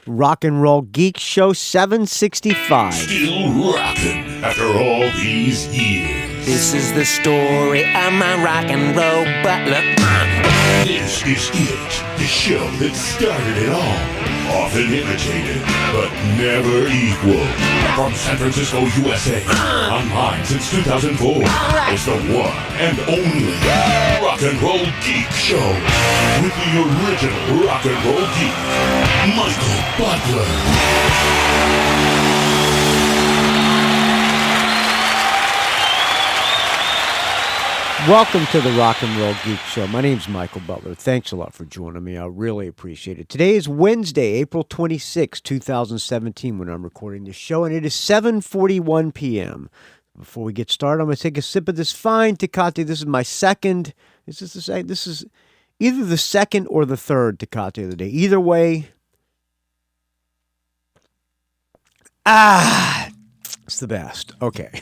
Rock and Roll Geek Show 765. Still rocking after all these years. This is the story of my rock and roll butler. This is it, the show that started it all. Often imitated, but never equal. From San Francisco, USA, online since 2004. It's the one and only Rock and Roll Geek Show. With the original Rock and Roll Geek, Michael Butler. Welcome to the Rock and Roll Geek Show. My name's Michael Butler. Thanks a lot for joining me. I really appreciate it. Today is Wednesday, April 26, 2017, when I'm recording this show, and it is 7:41 p.m. Before we get started, I'm going to take a sip of this fine Tecate. This is my second. This is either the second or the third Tecate of the day. Either way, it's the best. Okay.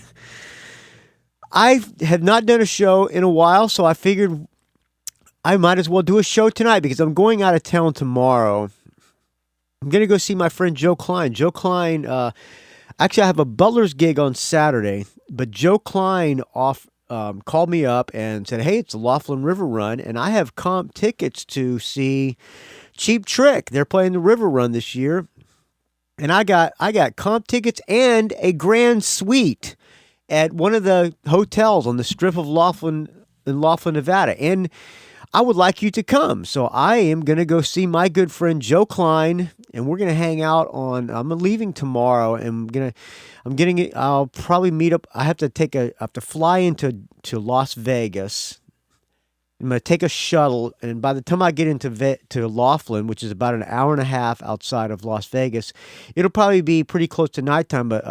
I have not done a show in a while, so I figured I might as well do a show tonight because I'm going out of town tomorrow. I'm going to go see my friend Joe Klein. Joe Klein, actually I have a Butlers gig on Saturday, but Joe Klein called me up and said, hey, it's the Laughlin River Run, and I have comp tickets to see Cheap Trick. They're playing the River Run this year, and I got comp tickets and a grand suite at one of the hotels on the strip of Laughlin in Laughlin, Nevada. And I would like you to come. So I am going to go see my good friend Joe Klein, and we're going to hang out I'm leaving tomorrow, and I'll probably meet up. I have to fly into Las Vegas. I'm going to take a shuttle, and by the time I get to Laughlin, which is about an hour and a half outside of Las Vegas, it'll probably be pretty close to nighttime, but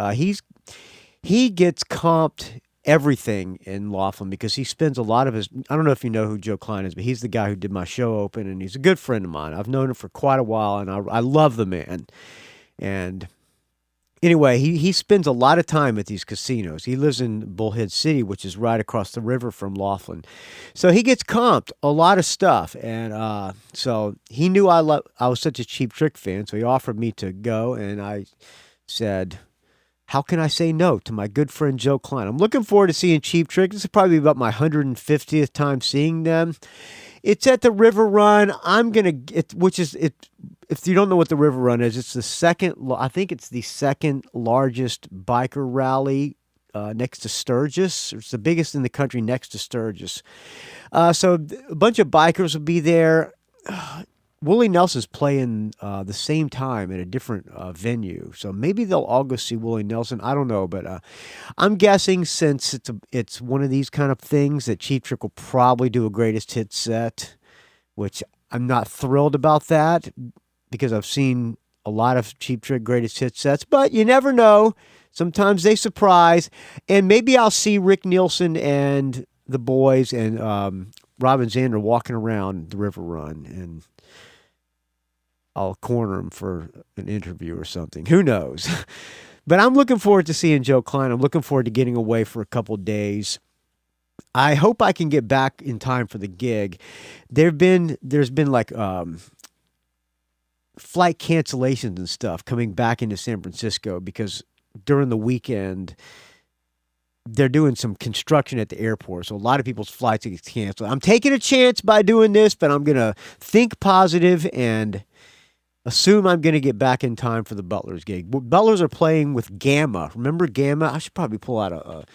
he gets comped everything in Laughlin because he spends a lot of his, I don't know if you know who Joe Klein is, but he's the guy who did my show open, and he's a good friend of mine. I've known him for quite a while, and I love the man. And anyway, he spends a lot of time at these casinos. He lives in Bullhead City, which is right across the river from Laughlin. So he gets comped a lot of stuff. And so he knew I was such a Cheap Trick fan, so he offered me to go, and I said, how can I say no to my good friend Joe Klein? I'm looking forward to seeing Cheap Trick. This is probably about my 150th time seeing them. It's at the River Run. If you don't know what the River Run is, it's the second largest biker rally next to Sturgis. It's the biggest in the country next to Sturgis. So a bunch of bikers will be there. Willie Nelson's playing the same time at a different venue, so maybe they'll all go see Willie Nelson. I don't know, but I'm guessing since it's one of these kind of things that Cheap Trick will probably do a greatest hits set, which I'm not thrilled about that because I've seen a lot of Cheap Trick greatest hits sets, but you never know. Sometimes they surprise, and maybe I'll see Rick Nielsen and the boys and Robin Zander walking around the River Run, and I'll corner him for an interview or something. Who knows? But I'm looking forward to seeing Joe Klein. I'm looking forward to getting away for a couple days. I hope I can get back in time for the gig. There's been like flight cancellations and stuff coming back into San Francisco because during the weekend they're doing some construction at the airport, so a lot of people's flights get canceled. I'm taking a chance by doing this, but I'm going to think positive and assume I'm going to get back in time for the Butlers gig. Butlers are playing with Gamma. Remember Gamma? I should probably pull out a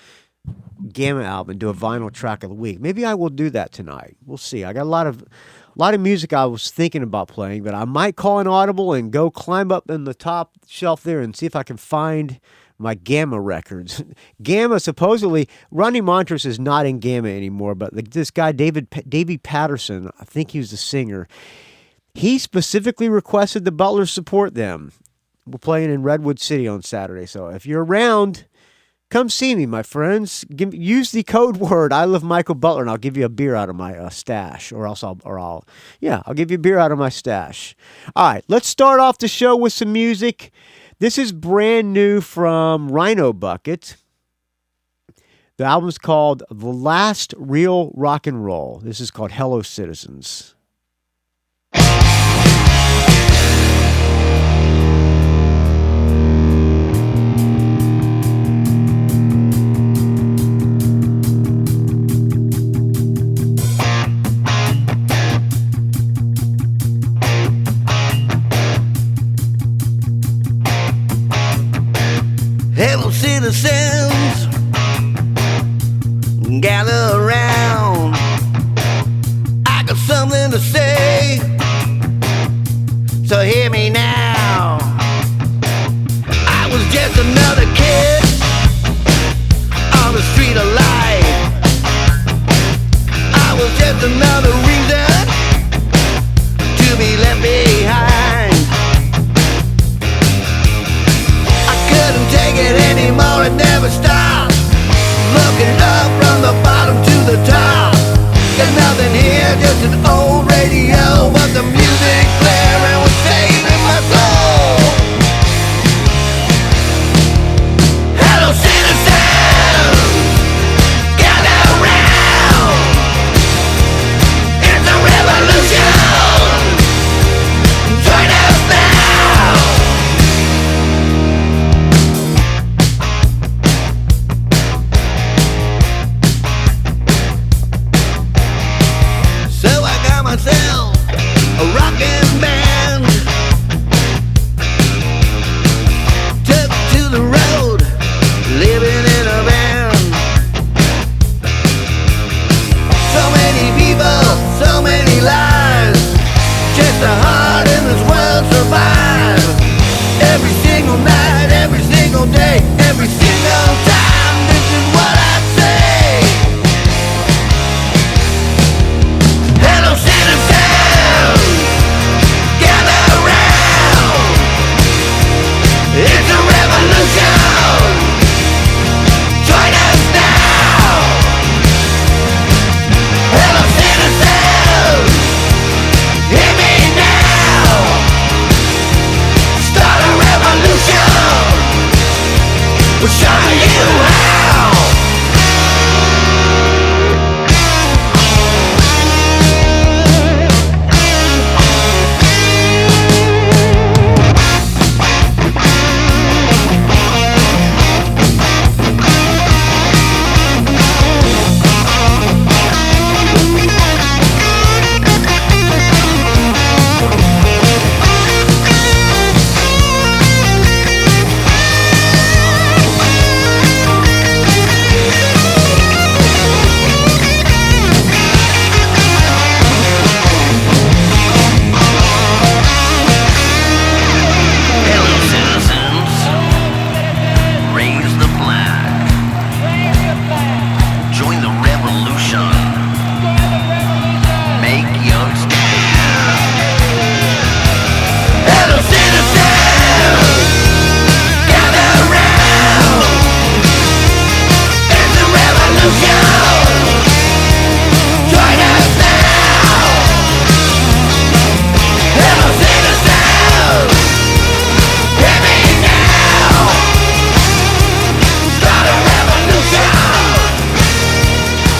Gamma album and do a vinyl track of the week. Maybe I will do that tonight. We'll see. I got a lot of music I was thinking about playing, but I might call an audible and go climb up in the top shelf there and see if I can find my Gamma records. Gamma, supposedly, Ronnie Montrose is not in Gamma anymore, but this guy, Davey Patterson, I think he was the singer, he specifically requested the Butlers support them. We're playing in Redwood City on Saturday, so if you're around, come see me, my friends. Use the code word I love Michael Butler, and I'll give you a beer out of my stash, I'll give you a beer out of my stash. All right, let's start off the show with some music. This is brand new from Rhino Bucket. The album's called The Last Real Rock and Roll. This is called Hello Citizens. citizens, gather around. I got something to say, so hear me now. I was just another kid on the street of life. I was just another reason to be left behind. I couldn't take it anymore, it never stopped. Looking up from the bottom to the top. There's nothing here, just an old radio, but the music blaring was saving my soul. Hello citizens, gather round. It's a revolution, join us now. So I got myself a rockin' band, took to the road, living in a van. So many people, so many lives, just a heart in this world survive. Every single night, every single day, every single time, this is what I say. Hello citizens, gather round. It's a revolution, join us now. Hello citizens, hear me now. Start a revolution, we'll show you how. Hello citizens, raise the flag. Join the revolution. Make your stand. Hello citizens, gather round. It's a revolution, join us now. Hello citizens, hear me now. Start a revolution,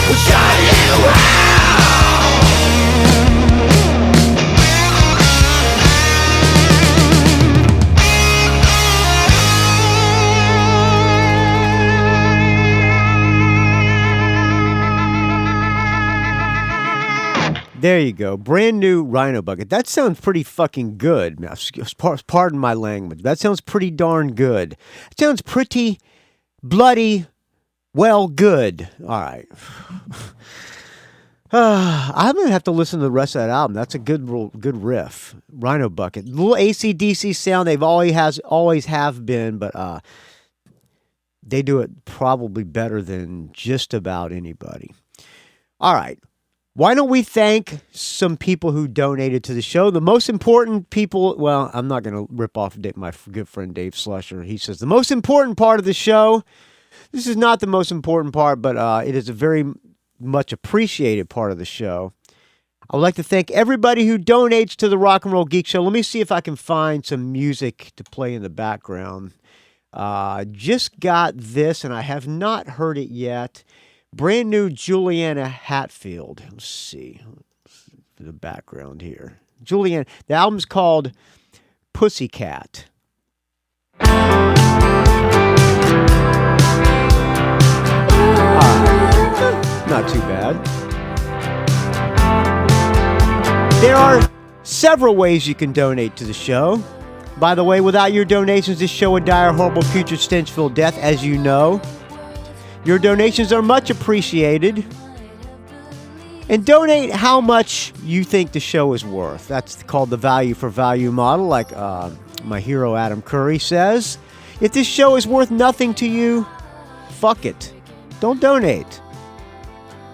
we'll show you how. There you go. Brand new Rhino bucket. That sounds pretty fucking good. Now, pardon my language. That sounds pretty darn good. It sounds pretty bloody well good. All right. I'm going to have to listen to the rest of that album. That's a good riff. Rhino bucket. Little AC/DC sound. They've always have been, but they do it probably better than just about anybody. All right. Why don't we thank some people who donated to the show? The most important people, well, I'm not going to rip off my good friend Dave Slusher. He says the most important part of the show, this is not the most important part, but it is a very much appreciated part of the show. I would like to thank everybody who donates to the Rock and Roll Geek Show. Let me see if I can find some music to play in the background. Just got this, and I have not heard it yet. Brand new Juliana Hatfield. Let's see the background here. Juliana. The album's called Pussycat. Not too bad. There are several ways you can donate to the show. By the way, without your donations, this show would die a horrible, putrid, stench-filled death, as you know. Your donations are much appreciated. And donate how much you think the show is worth. That's called the value for value model, like my hero Adam Curry says. If this show is worth nothing to you, fuck it. Don't donate.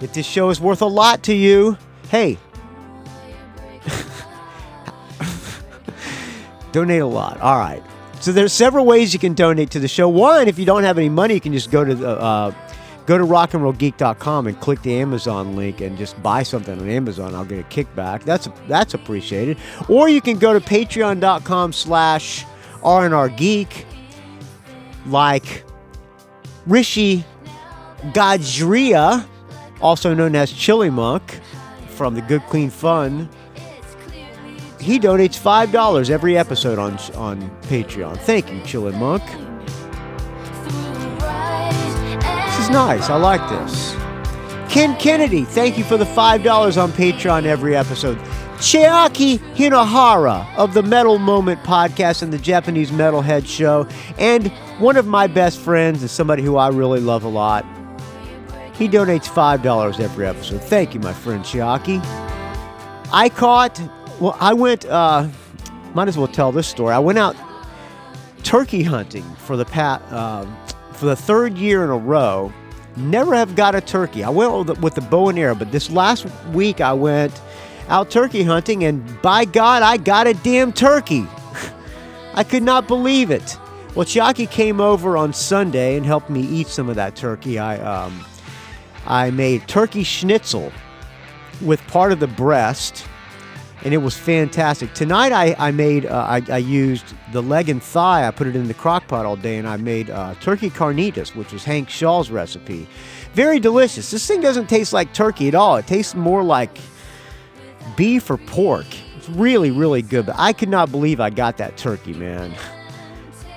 If this show is worth a lot to you, hey, donate a lot. All right. So there's several ways you can donate to the show. One, if you don't have any money, you can just go to rockandrollgeek.com and click the Amazon link and just buy something on Amazon. I'll get a kickback. That's appreciated. Or you can go to patreon.com/RNRGeek, like Richi Gajria, also known as Chili Monk from the Good Clean Fun. He donates $5 every episode on Patreon. Thank you, Chili Monk. This is nice. I like this. Ken Kennedy, thank you for the $5 on Patreon every episode. Chiaki Hinohara of the Metal Moment podcast and the Japanese Metalhead show, and one of my best friends and somebody who I really love a lot. He donates $5 every episode. Thank you, my friend Chiaki. I went, might as well tell this story. I went out turkey hunting for the third year in a row. Never have got a turkey. I went with the bow and arrow, but this last week I went out turkey hunting, and by God, I got a damn turkey. I could not believe it. Well, Chiaki came over on Sunday and helped me eat some of that turkey. I made turkey schnitzel with part of the breast, and it was fantastic. Tonight I used the leg and thigh. I put it in the crock pot all day, and I made turkey carnitas, which is Hank Shaw's recipe. Very delicious. This thing doesn't taste like turkey at all. It tastes more like beef or pork. It's really, really good, but I could not believe I got that turkey, man.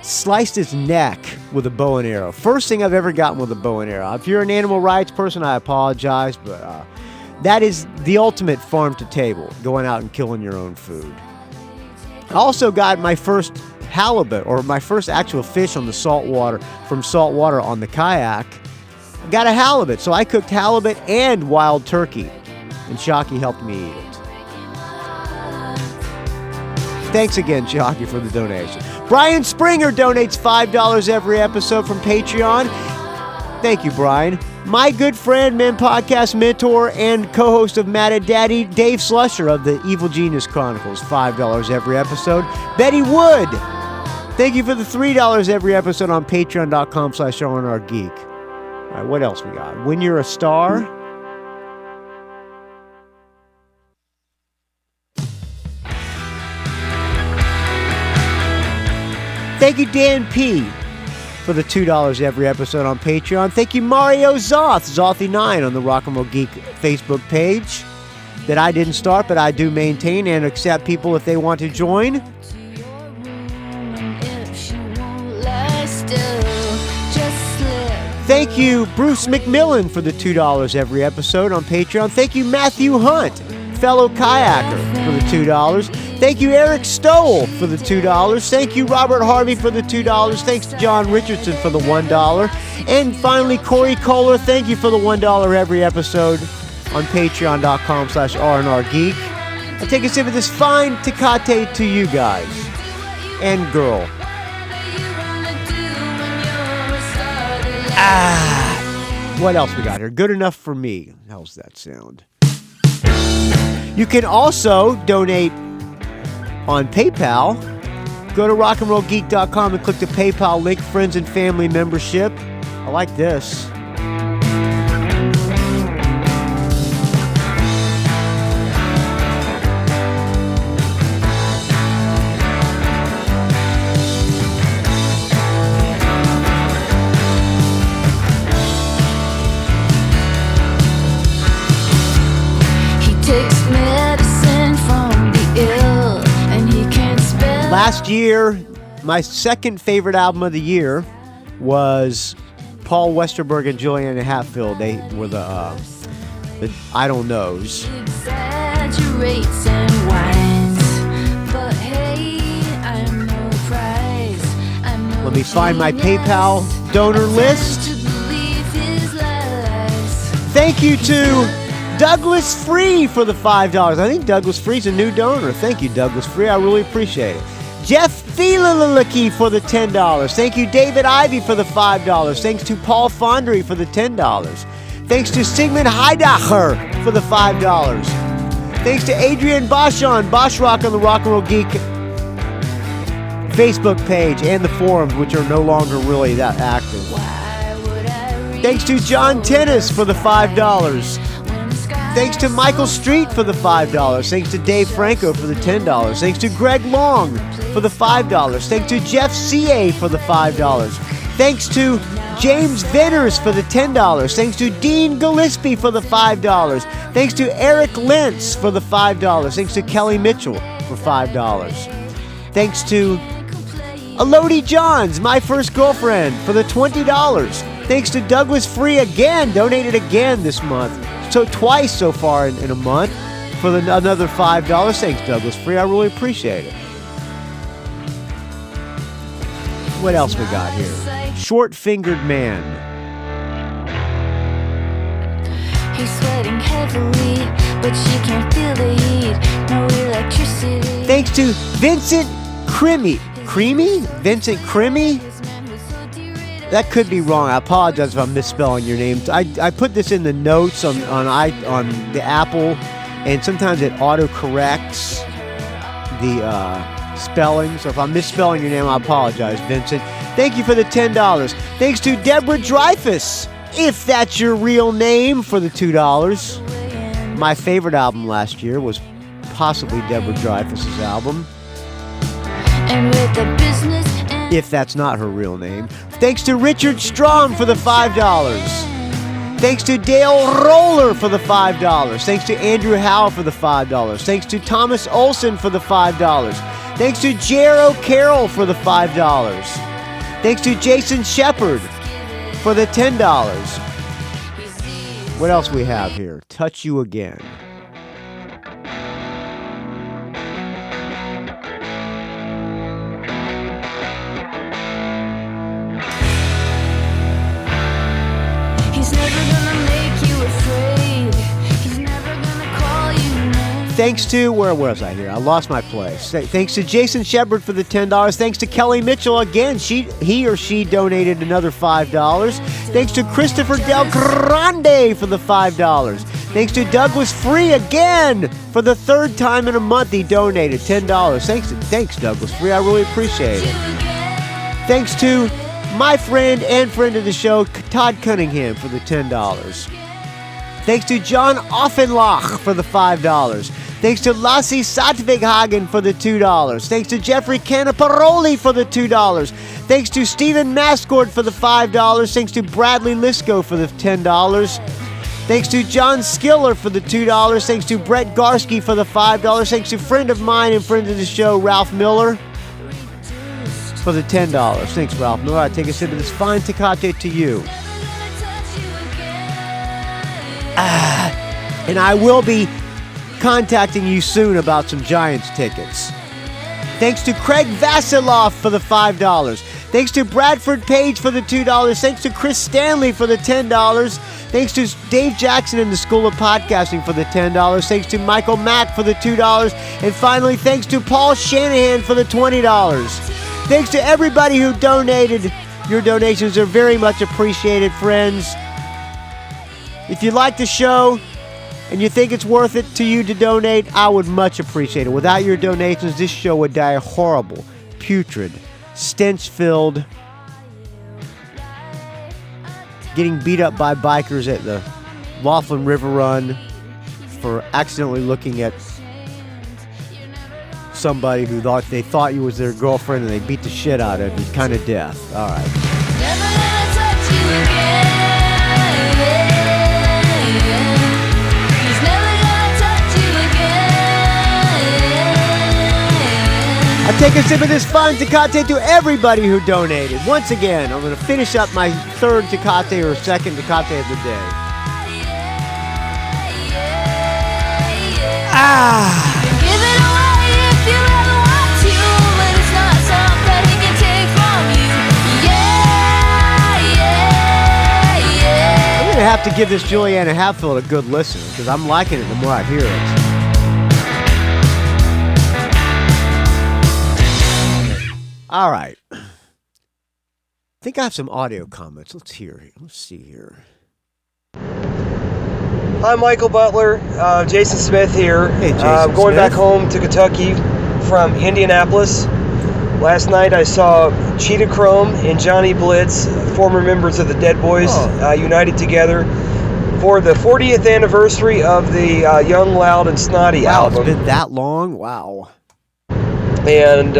Sliced his neck with a bow and arrow. First thing I've ever gotten with a bow and arrow. If you're an animal rights person, I apologize, but that is the ultimate farm to table, going out and killing your own food. I also got my first halibut, or my first actual fish on the saltwater, from saltwater on the kayak. I got a halibut, so I cooked halibut and wild turkey, and Chiaki helped me eat it. Thanks again, Chiaki, for the donation. Brian Springer donates $5 every episode from Patreon. Thank you, Brian. My good friend, Men Podcast mentor, and co-host of Mad at Daddy, Dave Slusher of the Evil Genius Chronicles, $5 every episode. Bette Wood, thank you for the $3 every episode on patreon.com/RNRGeek. All right, what else we got? When You're a Star. Thank you, Dan P., for the $2 every episode on Patreon. Thank you, Mario Zoth, Zothy9 on the Rock and Roll Geek Facebook page that I didn't start, but I do maintain and accept people if they want to join. Thank you, Bruce McMillan, for the $2 every episode on Patreon. Thank you, Matthew Hunt, fellow kayaker, for the $2. Thank you, Eric Stowell, for the $2. Thank you, Robert Harvey, for the $2. Thanks to John Richardson for the $1. And finally, Corey Kohler, thank you for the $1 every episode on patreon.com/RNRGeek. I take a sip of this fine Tecate to you guys and girl. What else we got here? Good enough for me. How's that sound? You can also donate on PayPal. Go to rockandrollgeek.com and click the PayPal link, friends and family membership. I like this. Last year, my second favorite album of the year was Paul Westerberg and Juliana Hatfield. They were the I Don't Knows. me find my PayPal donor list. Thank you to Douglas Free for the $5. I think Douglas Free's a new donor. Thank you, Douglas Free. I really appreciate it. Jeff Thielalaki for the $10. Thank you, David Ivy, for the $5. Thanks to Paul Fondry for the $10. Thanks to Sigmund Heidacher for the $5. Thanks to Adrian Boschon, Bosch Rock on the Rock and Roll Geek Facebook page and the forums, which are no longer really that active. Thanks to John Tennis for the $5. Thanks to Michael Street for the $5. Thanks to Dave Franco for the $10. Thanks to Greg Long for the $5. Thanks to Jeff C.A. for the $5. Thanks to James Vinners for the $10. Thanks to Dean Gillespie for the $5. Thanks to Eric Lentz for the $5. Thanks to Kelly Mitchell for $5. Thanks to Elodie Johns, my first girlfriend, for the $20. Thanks to Douglas Free again, donated again this month. So twice so far in a month for another $5. Thanks, Douglas Free. I really appreciate it. What else we got here? Short-fingered man. He's sweating heavily, but she can't feel the heat. No electricity. Thanks to Vincent Creamy. Vincent Creamy? That could be wrong. I apologize if I'm misspelling your name. I put this in the notes on the Apple, and sometimes it auto-corrects the spelling. So if I'm misspelling your name, I apologize, Vincent. Thank you for the $10. Thanks to Deborah Dreyfus, if that's your real name, for the $2. My favorite album last year was possibly Deborah Dreyfus's album. And with the business, if that's not her real name. Thanks to Richard Strom for the $5. Thanks to Dale Roller for the $5. Thanks to Andrew Howe for the $5. Thanks to Thomas Olson for the $5. Thanks to Jero Carroll for the $5. Thanks to Jason Shepard for the $10. What else we have here? Touch You Again. Thanks to, where was I here? I lost my place. Thanks to Jason Shepard for the $10. Thanks to Kelly Mitchell again. He or she donated another $5. Thanks to Christopher Del Grande for the $5. Thanks to Douglas Free again for the third time in a month he donated $10. Thanks Douglas Free. I really appreciate it. Thanks to my friend and friend of the show, Todd Cunningham, for the $10. Thanks to John Offenlach for the $5. Thanks to Lassie Satvighagen for the $2. Thanks to Jeffrey Canaparoli for the $2. Thanks to Stephen Mascord for the $5. Thanks to Bradley Lisco for the $10. Thanks to John Skiller for the $2. Thanks to Brett Garsky for the $5. Thanks to friend of mine and friend of the show, Ralph Miller, for the $10. Thanks, Ralph Miller. I take a sip of this fine Tecate to you. And I will be contacting you soon about some Giants tickets. Thanks to Craig Vasiloff for the $5. Thanks to Bradford Page for the $2. Thanks to Chris Stanley for the $10. Thanks to Dave Jackson in the School of Podcasting for the $10. Thanks to Michael Mack for the $2. And finally, thanks to Paul Shanahan for the $20. Thanks to everybody who donated. Your donations are very much appreciated, friends. If you like the show and you think it's worth it to you to donate, I would much appreciate it. Without your donations, this show would die a horrible, putrid, stench-filled, getting beat up by bikers at the Laughlin River Run for accidentally looking at somebody who they thought you was their girlfriend and they beat the shit out of you. Kind of death. All right. never gonna touch you again. He's never gonna touch you again. I take a sip of this fine Tecate to everybody who donated. Once again, I'm going to finish up my third Tecate or second Tecate of the day. Give it away if you ever want to, but it's not something he can take from you. have to give this Juliana Hatfield a good listen because I'm liking it the more I hear it. All right. I think I have some audio comments. Let's see here. Hi, Michael Butler. Jason Smith here. Hey, Jason going Smith. back home to Kentucky from Indianapolis. Last night I saw Cheetah Chrome and Johnny Blitz, former members of the Dead Boys, united together for the 40th anniversary of the Young, Loud, and Snotty album. It's been that long? Wow. And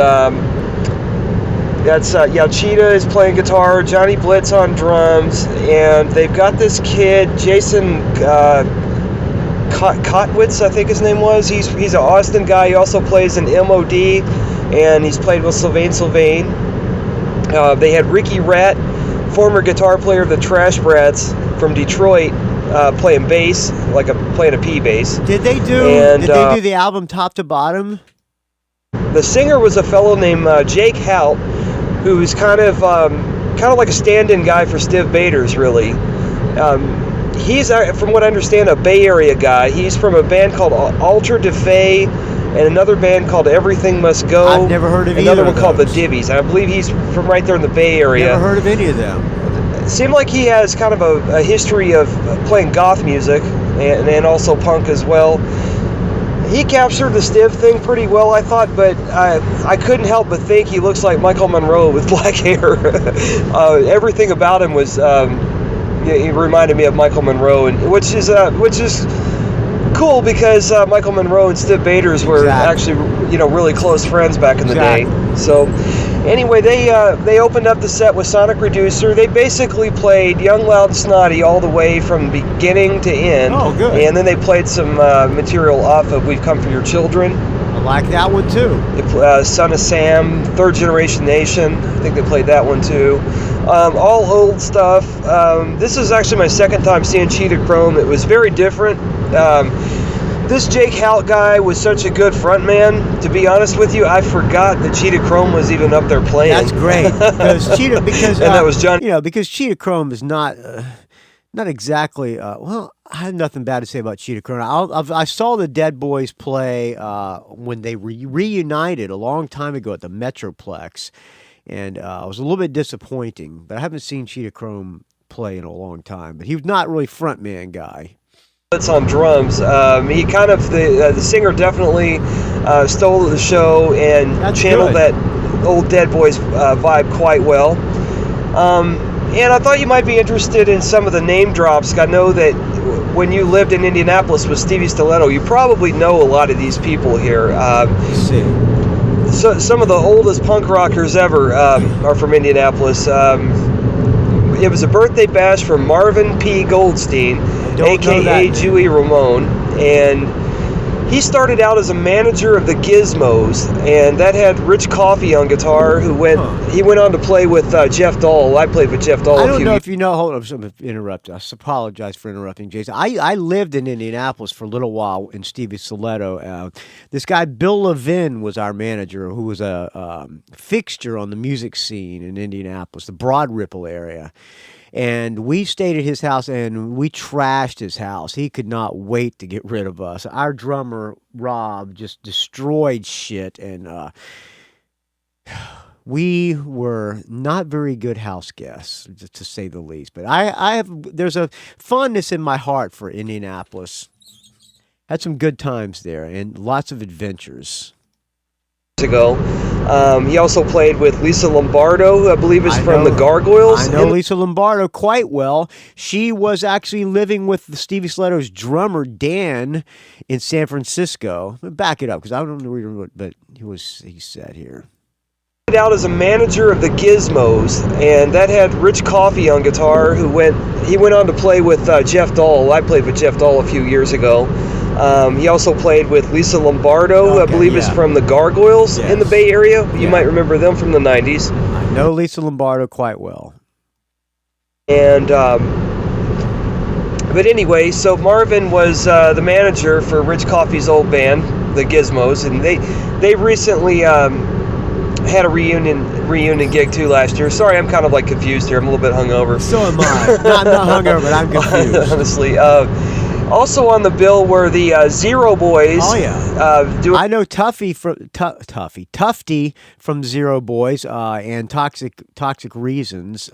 that's Cheetah is playing guitar, Johnny Blitz on drums, and they've got this kid, Jason Kotwitz, I think his name was. He's an Austin guy. He also plays in MOD, and he's played with Sylvain. They had Ricky Rat, former guitar player of the Trash Brats from Detroit, playing bass, playing a P bass. Did they do the album top to bottom? The singer was a fellow named Jake Hout, who's kind of like a stand-in guy for Stiv Bators, really. He's, from what I understand, a Bay Area guy. He's from a band called Alter Defay and another band called Everything Must Go. I've never heard of another either one of called those. The Divvies. I believe he's from right there in the Bay Area. Never heard of any of them. It seemed like he has kind of a history of playing goth music and also punk as well. He captured the Stiv thing pretty well, I thought, but I couldn't help but think he looks like Michael Monroe with black hair. Everything about him was, he reminded me of Michael Monroe, and which is cool because Michael Monroe and Stiv Bators were actually, really close friends back in the day. So, anyway, they opened up the set with Sonic Reducer. They basically played Young, Loud, and Snotty all the way from beginning to end. Oh, good. And then they played some material off of We've Come For Your Children. I like that one too. Son of Sam, Third Generation Nation. I think they played that one too. All old stuff. This is actually my second time seeing Cheetah Chrome. It was very different. This Jake Hout guy was such a good frontman. To be honest with you, I forgot that Cheetah Chrome was even up there playing. That's great because and that was John. Because Cheetah Chrome is not exactly. I have nothing bad to say about Cheetah Chrome. I saw the Dead Boys play when they reunited a long time ago at the Metroplex, and it was a little bit disappointing. But I haven't seen Cheetah Chrome play in a long time. But he was not really frontman guy. Blitz on drums. He kind of the singer definitely stole the show and channeled that old Dead Boys vibe quite well. And I thought you might be interested in some of the name drops. I know that when you lived in Indianapolis with Stevie Stiletto, you probably know a lot of these people here. So some of the oldest punk rockers ever are from Indianapolis. It was a birthday bash for Marvin P. Goldstein, a.k.a. Jewy Ramone, and he started out as a manager of the Gizmos, and that had Rich Coffey on guitar, he went on to play with Jeff Dahl. I played with Jeff Dahl. I don't know if you know. Hold on, I'm interrupt. I apologize for interrupting, Jason. I lived in Indianapolis for a little while in Stevie Stiletto. This guy Bill Levin was our manager, who was a fixture on the music scene in Indianapolis, the Broad Ripple area. And we stayed at his house, and we trashed his house. He could not wait to get rid of us. Our drummer, Rob, just destroyed shit, and we were not very good house guests, to say the least. But there's a fondness in my heart for Indianapolis. Had some good times there, and lots of adventures. Ago. He also played with Lisa Lombardo, who I believe is from the Gargoyles. I know Lisa Lombardo quite well. She was actually living with Stevie Stiletto's drummer, Dan, in San Francisco. Back it up, because I don't know what, but he said here. Out as a manager of the Gizmos, and that had Rich Coffey on guitar, he went on to play with Jeff Dahl. I played with Jeff Dahl a few years ago. He also played with Lisa Lombardo, who I believe is from the Gargoyles in the Bay Area. You might remember them from the 90s. I know Lisa Lombardo quite well. And but anyway, so Marvin was the manager for Rich Coffey's old band, the Gizmos, and they recently had a reunion gig too last year. Sorry, I'm kind of like confused here. I'm a little bit hungover. So am I. No, I'm not hungover, but I'm confused. Honestly. Also on the bill were the Zero Boys. Oh yeah. I know Tufty from Zero Boys and Toxic Reasons.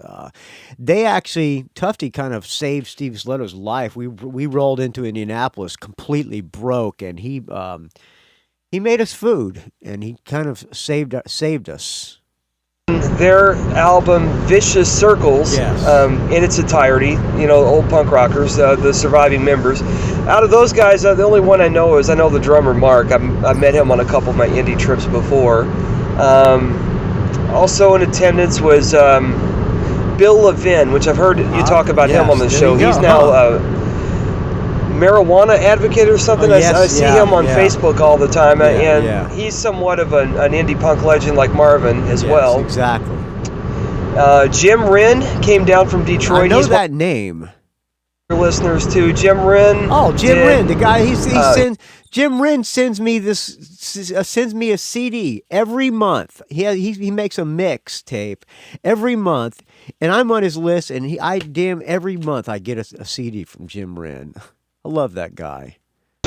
They actually, Tufty kind of saved Steve Sletto's life. We rolled into Indianapolis completely broke, and he made us food, and he kind of saved us. Their album Vicious Circles, yes. In its entirety, old punk rockers, the surviving members. Out of those guys, the only one I know the drummer Mark. I've met him on a couple of my indie trips before. Also in attendance was Bill Levin, which I've heard you talk about him on the show. He's now marijuana advocate or something. Yes, I see him on Facebook all the time, and he's somewhat of an indie punk legend like Marvin as well. Exactly. Jim Wren came down from Detroit. I know that name. Listeners too, Jim Wren. Oh, Jim Wren, the guy. Jim Wren sends me a CD every month. He makes a mixtape every month, and I'm on his list. And every month I get a CD from Jim Wren. I love that guy.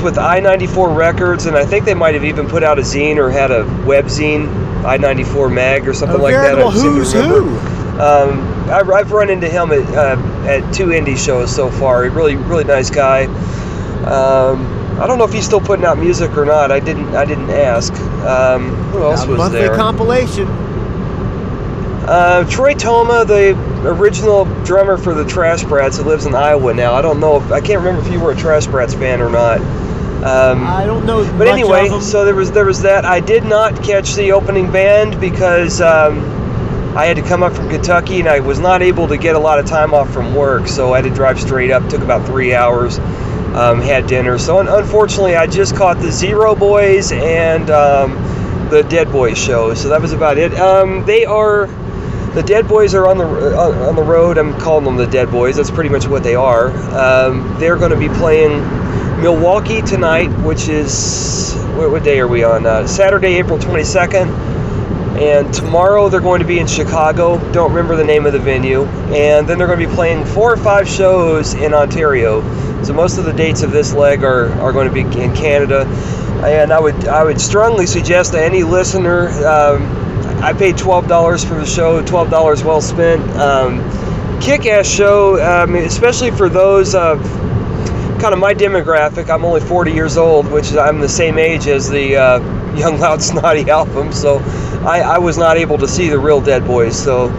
With I-94 Records, and I think they might have even put out a zine or had a web zine, I-94 Mag or something like that. Who's who? I've run into him at 2 indie shows so far. A really, really nice guy. I don't know if he's still putting out music or not. I didn't ask. Who else was monthly there? Compilation. Troy Toma, the original drummer for the Trash Brats, who lives in Iowa now. I can't remember if you were a Trash Brats fan or not. I don't know. But anyway, so there was that. I did not catch the opening band because I had to come up from Kentucky and I was not able to get a lot of time off from work, so I had to drive straight up. It took about 3 hours. Had dinner. So unfortunately, I just caught the Zero Boys and the Dead Boys show. So that was about it. The Dead Boys are on the road. I'm calling them the Dead Boys. That's pretty much what they are. They're going to be playing Milwaukee tonight, which is, what day are we on? Saturday, April 22nd. And tomorrow they're going to be in Chicago. Don't remember the name of the venue. And then they're going to be playing 4 or 5 shows in Ontario. So most of the dates of this leg are going to be in Canada. And I would strongly suggest to any listener, I paid $12 for the show, $12 well spent. Kick-ass show, especially for those of kind of my demographic. I'm only 40 years old, which is, I'm the same age as the Young Loud Snotty album, so I was not able to see the real Dead Boys. So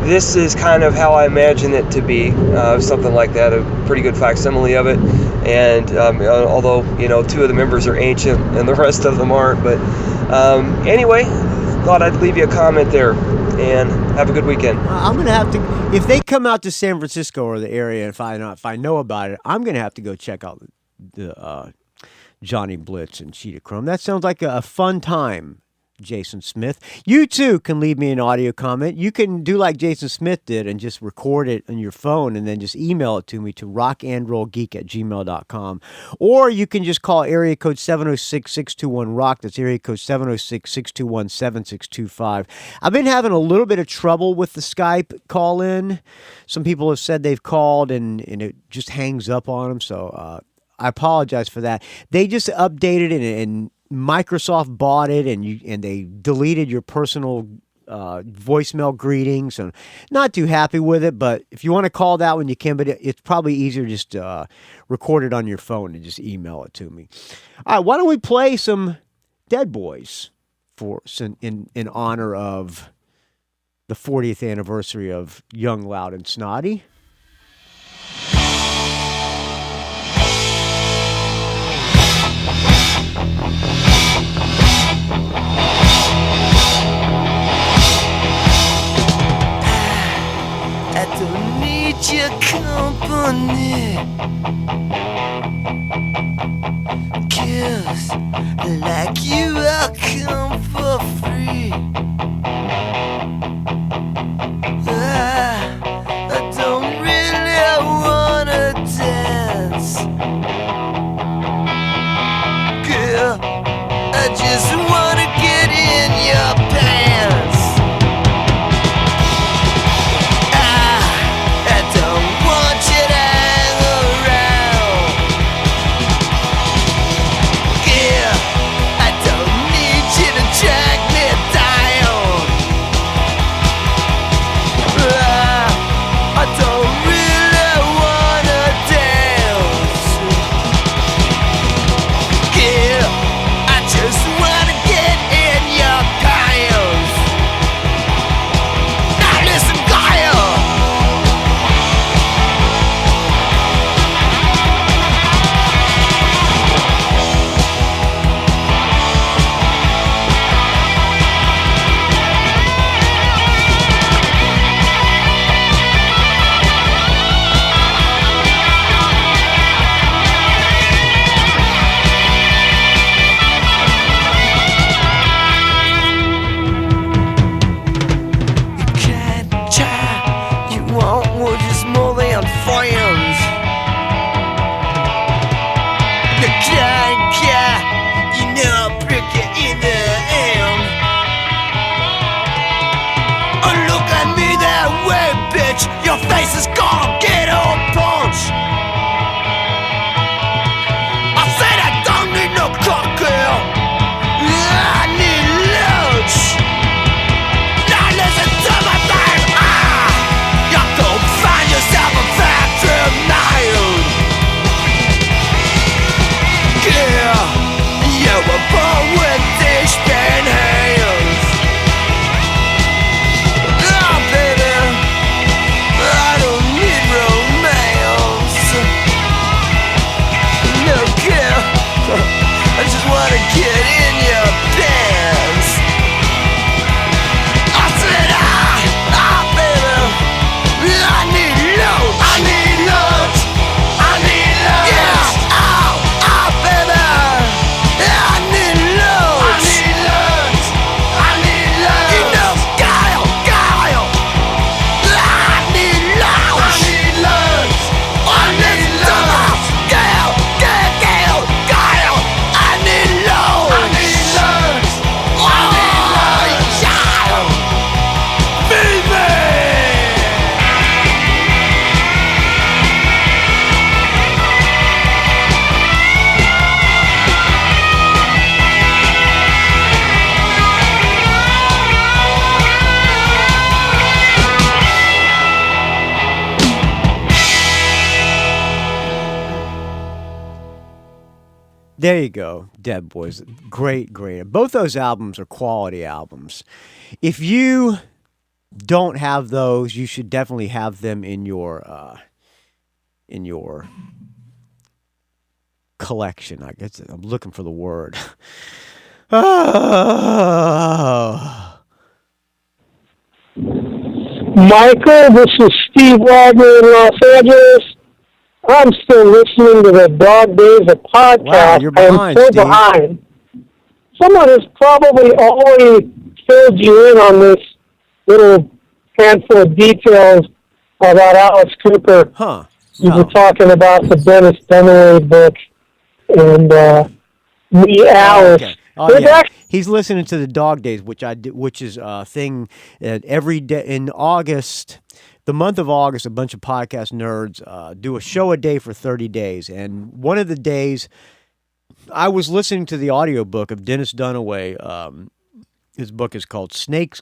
this is kind of how I imagine it to be, something like that, a pretty good facsimile of it. And although 2 of the members are ancient and the rest of them aren't, but anyway, thought I'd leave you a comment there. And have a good weekend. I'm gonna have to, if they come out to San Francisco or the area, if I know about it, I'm gonna have to go check out the Johnny Blitz and Cheetah Chrome. That sounds like a fun time, Jason Smith. You too can leave me an audio comment. You can do like Jason Smith did and just record it on your phone and then just email it to me to rockandrollgeek@gmail.com. Or you can just call area code 706-621-ROCK. That's area code 706-621-7625. I've been having a little bit of trouble with the Skype call-in. Some people have said they've called and it just hangs up on them, so I apologize for that. They just updated it and Microsoft bought it, and they deleted your personal voicemail greetings. And not too happy with it, but if you want to call that one, you can. But it's probably easier just record it on your phone and just email it to me. All right, why don't we play some Dead Boys in honor of the 40th anniversary of Young, Loud, and Snotty? I don't need your company, 'cause like you I'll come for free. I don't really wanna dance, girl, I just wanna get in your pants. is gonna get a punch. I said I don't need no cocktail. I need lunch. Now listen to my thing. You go find yourself a factory man. Yeah, you were born with these spin hands. Oh baby, I don't need romance. No care, I just wanna get in your pants. I said baby, I need lunch. I need lunch. I need lunch. Yeah, baby, I need lunch. I need lunch. I need lunch. You know, Guile. I need lunch. I need lunch. I need lunch. Guile. I need lunch. I need lunch. I need lunch. Feed me. There you go, Dead Boys. Great. Both those albums are quality albums. If you don't have those, you should definitely have them in your collection. I guess I'm looking for the word. Michael, this is Steve Wagner in Los Angeles. I'm still listening to the Dog Days of podcast. Wow, you're behind, I'm so Steve. behind. Someone has probably already filled you in on this little handful of details about Alice Cooper. Huh. You were No. talking about the Dennis Dunaway book and Me, Alice. Okay. Oh, There's yeah. actually He's listening to the Dog Days, which is a thing that every day in August, the month of August, a bunch of podcast nerds do a show a day for 30 days. And one of the days, I was listening to the audiobook of Dennis Dunaway. His book is called Snakes.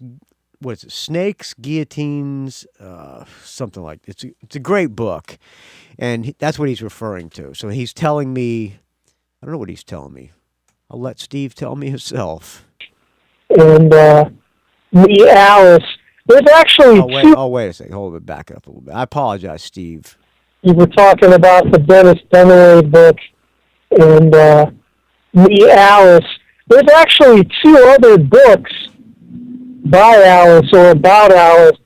What is it? Snakes, Guillotines, something like that. It's a great book, and that's what he's referring to. So he's telling me, I don't know what he's telling me. I'll let Steve tell me himself. and Me, Alice. There's actually two. Wait a second. Hold it back up a little bit. I apologize, Steve. You were talking about the Dennis Dunaway book and Me, Alice. There's actually two other books by Alice or about Alice.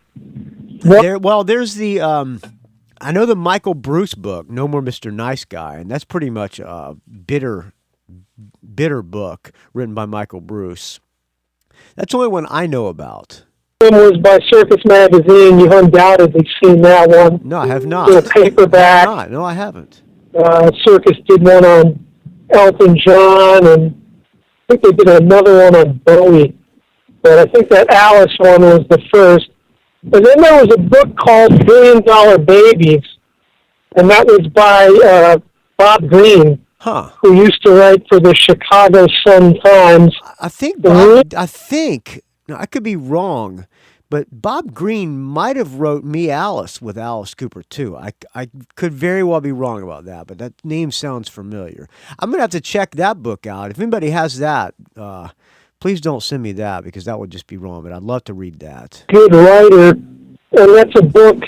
There's the I know the Michael Bruce book, No More Mr. Nice Guy, and that's pretty much a bitter book written by Michael Bruce. That's the only one I know about. One was by Circus Magazine. You undoubtedly seen that one. No, I have not. The paperback. No, I haven't. Circus did one on Elton John, and I think they did another one on Bowie. But I think that Alice one was the first. And then there was a book called $1 Billion Babies, and that was by Bob Greene, who used to write for the Chicago Sun-Times. I think, now I could be wrong, but Bob Greene might have wrote Me, Alice with Alice Cooper, too. I could very well be wrong about that, but that name sounds familiar. I'm going to have to check that book out. If anybody has that, please don't send me that, because that would just be wrong, but I'd love to read that. Good writer, and that's a book,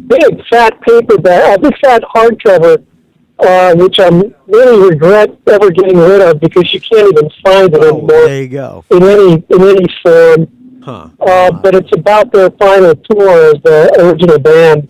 big fat paperback, big fat hardcover, which I really regret ever getting rid of because you can't even find it anymore. There you go. In any form. But it's about their final tour as the original band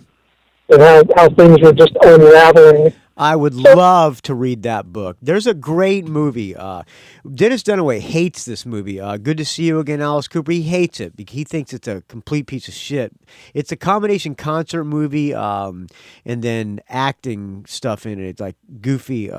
and how things were just unraveling. I would love to read that book. There's a great movie. Dennis Dunaway hates this movie. Good to See You Again, Alice Cooper. He hates it because he thinks it's a complete piece of shit. It's a combination concert movie and then acting stuff in it. It's like goofy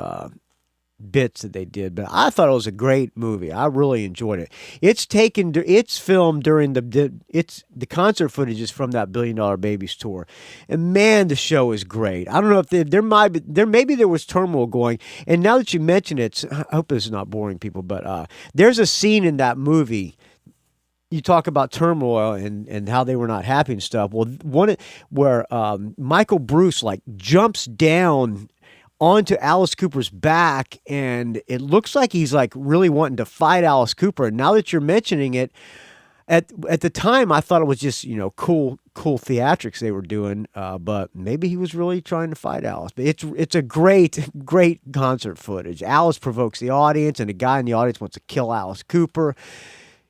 bits that they did, but I thought it was a great movie. I really enjoyed it. It's filmed during the concert footage is from that $1 Billion Babies tour, and man, the show is great. I don't know if maybe there was turmoil going, and now that you mention it, I hope this is not boring people, but there's a scene in that movie. You talk about turmoil and how they were not happy and stuff. Well, where Michael Bruce like jumps down onto Alice Cooper's back, and it looks like he's like really wanting to fight Alice Cooper. And now that you're mentioning it, at the time I thought it was just cool theatrics they were doing, but maybe he was really trying to fight Alice. But it's a great concert footage. Alice provokes the audience, and the guy in the audience wants to kill Alice Cooper.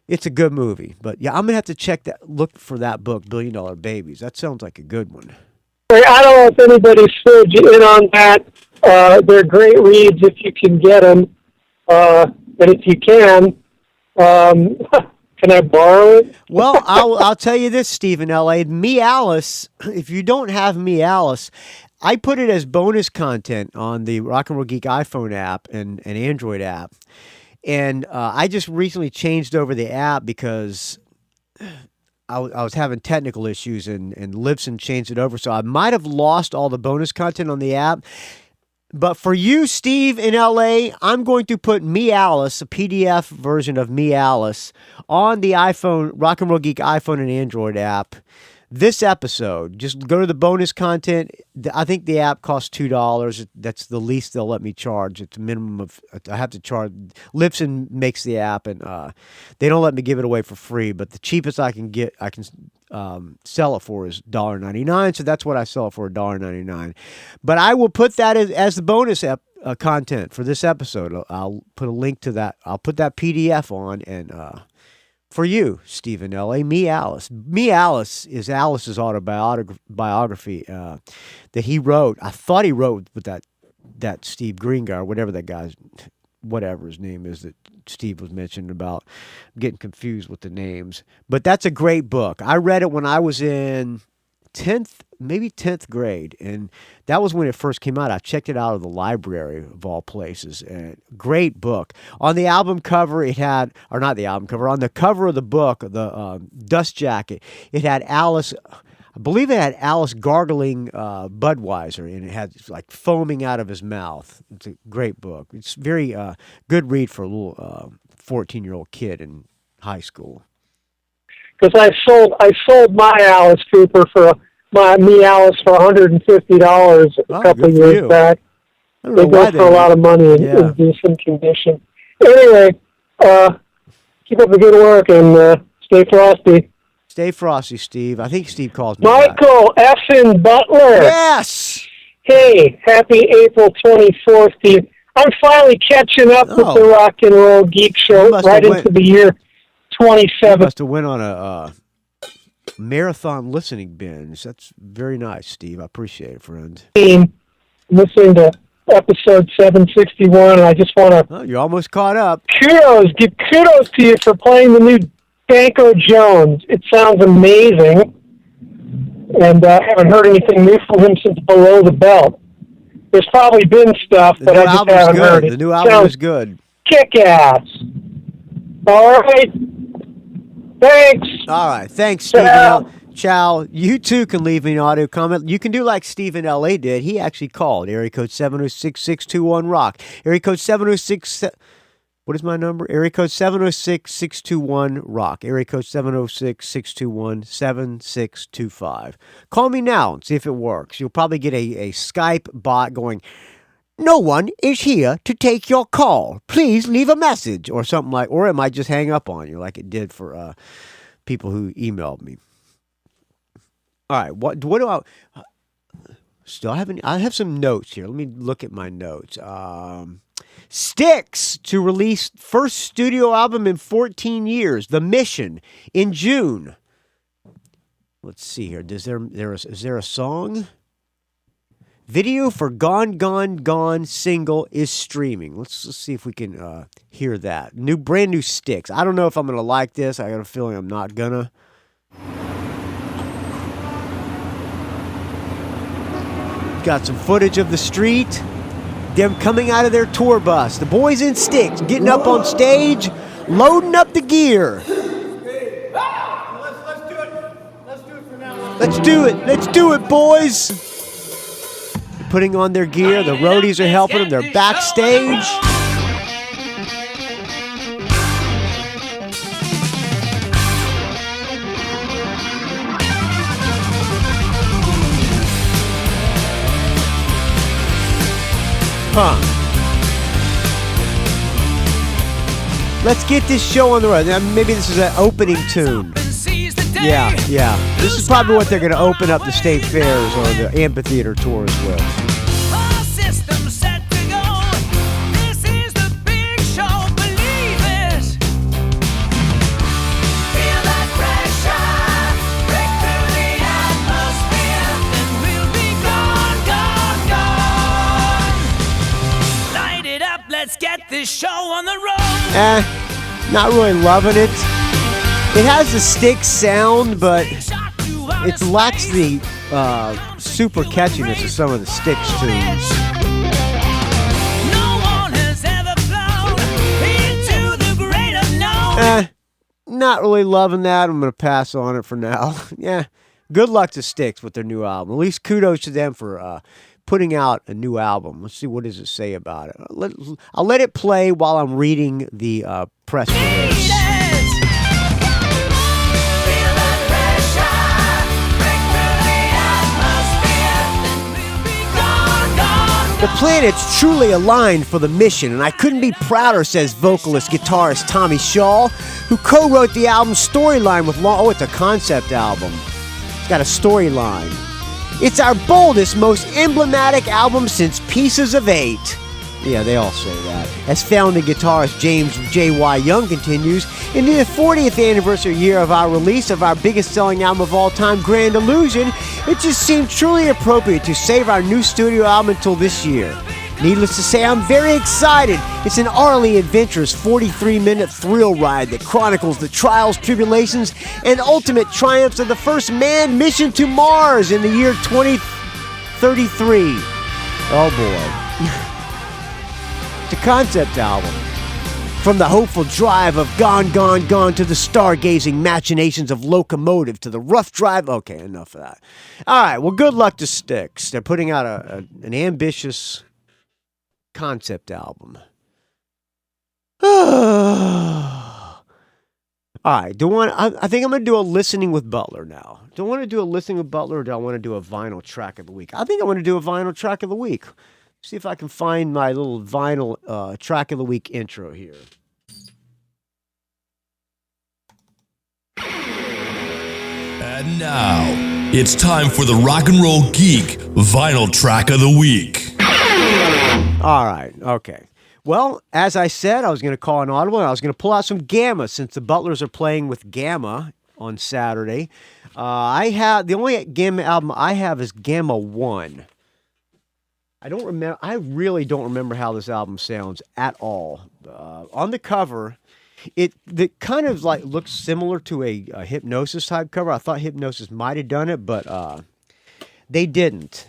It's a good movie, but yeah, I'm gonna have to look for that book, $1 Billion Babies. That sounds like a good one. I don't know if anybody's filled you in on that. They're great reads if you can get them, and if you can I borrow it? Well, I'll tell you this, Stephen L.A. Me Alice. If you don't have Me Alice, I put it as bonus content on the Rock and Roll Geek iPhone app and Android app. And I just recently changed over the app because I was having technical issues, and Libsyn changed it over. So I might have lost all the bonus content on the app. But for you, Steve in LA, I'm going to put Me Alice, a PDF version of Me Alice, on the iPhone, Rock and Roll Geek iPhone and Android app. This episode, just go to the bonus content. I think the app costs $2. That's the least they'll let me charge. It's a minimum of, I have to charge. Libsyn makes the app, and they don't let me give it away for free. But the cheapest I can sell it for is $1.99. So that's what I sell it for, $1.99. But I will put that as the bonus content for this episode. I'll put a link to that. I'll put that PDF on, and for you, Stephen L.A., Me Alice. Me Alice is Alice's autobiography that he wrote. I thought he wrote with that Steve Green guy, or whatever that guy's, whatever his name is that Steve was mentioning about. I'm getting confused with the names. But that's a great book. I read it when I was in 10th grade, and that was when it first came out. I checked it out of the library of all places, and great book. On the album cover, it had, or not the album cover, on the cover of the book, the dust jacket, it had Alice, I believe it had Alice gargling Budweiser, and it had like foaming out of his mouth. It's a great book. It's very good read for a little 14-year-old kid in high school. Because I sold my Alice Cooper for my Me Alice for $150 a couple of years back. They go for a lot of money in decent condition. Anyway, keep up the good work and stay frosty. Stay frosty, Steve. I think Steve calls me Michael Effin Butler. Yes. Hey, happy April 24th to you. I'm finally catching up with the Rock and Roll Geek Show right into the year 27. You must have went on a marathon listening binge. That's very nice, Steve. I appreciate it, friend. Listening to episode 761, and I just want to... Oh, you're almost caught up. Give kudos to you for playing the new Danko Jones. It sounds amazing, and I haven't heard anything new from him since Below the Belt. There's probably been stuff, but I just haven't heard it. The new album is good. Kick-ass. All right. Thanks. All right. Thanks, Stephen. Ciao. You too can leave me an audio comment. You can do like Stephen L.A. did. He actually called. Area code 706-621-ROCK. Area code 706... What is my number? Area code 706-621-ROCK. Area code 706-621-7625. Call me now and see if it works. You'll probably get a Skype bot going, "No one is here to take your call. Please leave a message," or something like, or it might just hang up on you like it did for people who emailed me. All right, what do I still have? I have some notes here. Let me look at my notes. Styx to release first studio album in 14 years, The Mission, in June. Let's see here. Is there a song? Video for Gone, Gone, Gone single is streaming. Let's see if we can hear that. Brand new Styx. I don't know if I'm going to like this. I got a feeling I'm not going to. Got some footage of the street. them coming out of their tour bus. The boys in Styx getting up on stage, loading up the gear. Let's do it, boys. Putting on their gear. The roadies are helping them. They're backstage. Let's get this show on the road. Now, maybe this is an opening tune. Yeah. This is probably what they're going to open up the state fairs or the amphitheater tours with. Let's get this show on the road. Not really loving it. It has the Styx sound, but it lacks the super catchiness of some of the Styx tunes. No one has ever flown into the great unknown. Not really loving that. I'm going to pass on it for now. Yeah. Good luck to Styx with their new album. At least kudos to them for putting out a new album. Let's see, what does it say about it? I'll let it play while I'm reading the press release. The planet's truly aligned for the mission, and I couldn't be prouder, says vocalist guitarist Tommy Shaw, who co-wrote the album's storyline with it's a concept album. It's got a storyline. It's our boldest, most emblematic album since Pieces of 8. Yeah, they all say that. As founding guitarist James J.Y. Young continues, in the 40th anniversary year of our release of our biggest selling album of all time, Grand Illusion, it just seemed truly appropriate to save our new studio album until this year. Needless to say, I'm very excited. It's an utterly adventurous 43-minute thrill ride that chronicles the trials, tribulations, and ultimate triumphs of the first manned mission to Mars in the year 2033. Oh boy. It's a concept album. From the hopeful drive of Gone, Gone, Gone to the stargazing machinations of Locomotive to the rough drive. Okay, enough of that. All right, well, good luck to Styx. They're putting out an ambitious concept album. All right, I think I'm going to do a Listening with Butler now. Do I want to do a Listening with Butler, or do I want to do a vinyl track of the week? I think I want to do a vinyl track of the week. See if I can find my little vinyl track of the week intro here. And now, it's time for the Rock and Roll Geek Vinyl Track of the Week. All right, okay. Well, as I said, I was going to call an audible, and I was going to pull out some Gamma since the Butlers are playing with Gamma on Saturday. The only Gamma album I have is Gamma 1. I really don't remember how this album sounds at all. On the cover, it kind of like looks similar to a Hypnosis type cover. I thought Hypnosis might have done it, but they didn't.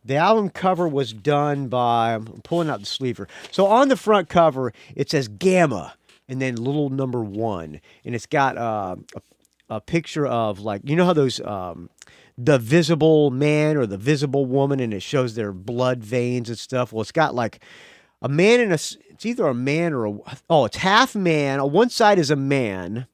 The album cover was done by, I'm pulling out the sleeve here. So on the front cover, it says Gamma and then little number 1. And it's got a picture of, like, you know how those, the visible man or the visible woman, and it shows their blood veins and stuff. Well, it's got like a man and it's either a man or it's half man. On one side is a man.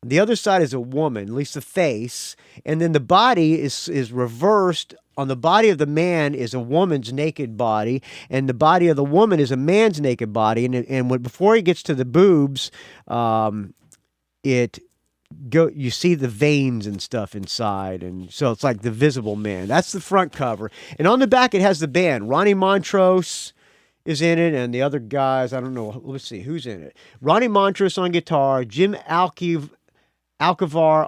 The other side is a woman, at least the face. And then the body is reversed. On the body of the man is a woman's naked body, and the body of the woman is a man's naked body. And before he gets to the boobs, you see the veins and stuff inside, and so it's like the visible man. That's the front cover. And on the back, it has the band. Ronnie Montrose is in it, and the other guys, I don't know. Let's see who's in it. Ronnie Montrose on guitar, Jim Alcavar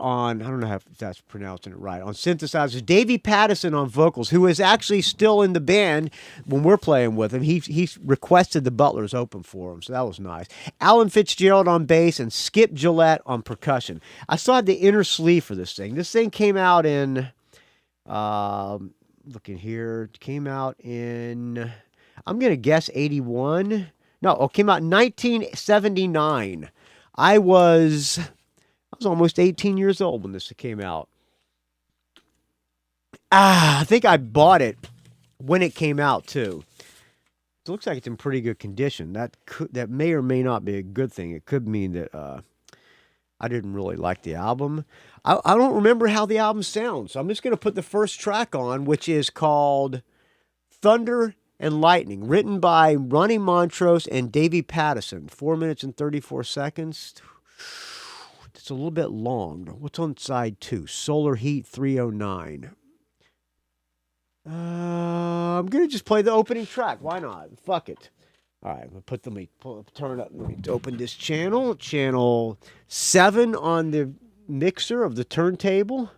on, I don't know if that's pronouncing it right, on synthesizers, Davey Pattison on vocals, who is actually still in the band when we're playing with him. He requested the Butlers open for him, so that was nice. Alan Fitzgerald on bass and Skip Gillette on percussion. I saw the inner sleeve for this thing. This thing came out in, looking here, came out in I'm going to guess 81. No, it came out in 1979. I was almost 18 years old when this came out. I think I bought it when it came out too. It looks like it's in pretty good condition. That may or may not be a good thing. It could mean that I didn't really like the album. I don't remember how the album sounds. So I'm just going to put the first track on, which is called Thunder and Lightning, written by Ronnie Montrose and Davey Pattison. 4 minutes and 34 seconds. It's a little bit long. What's on side 2? Solar Heat 309. I'm going to just play the opening track. Why not? Fuck it. All right, let me turn it up. Let me open this channel. Channel 7 on the mixer of the turntable.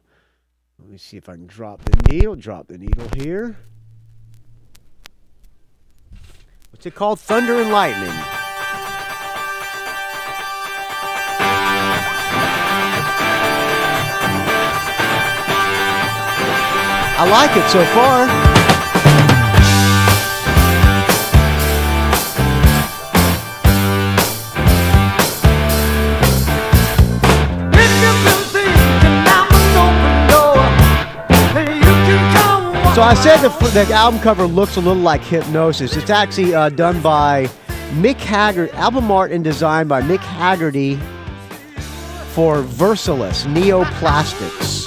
Let me see if I can drop the needle. Drop the needle here. What's it called? Thunder and Lightning. I like it so far. So I said the album cover looks a little like Hypnosis. It's actually done by Mick Haggerty, album art and design by Mick Haggerty for Versalis Neoplastics.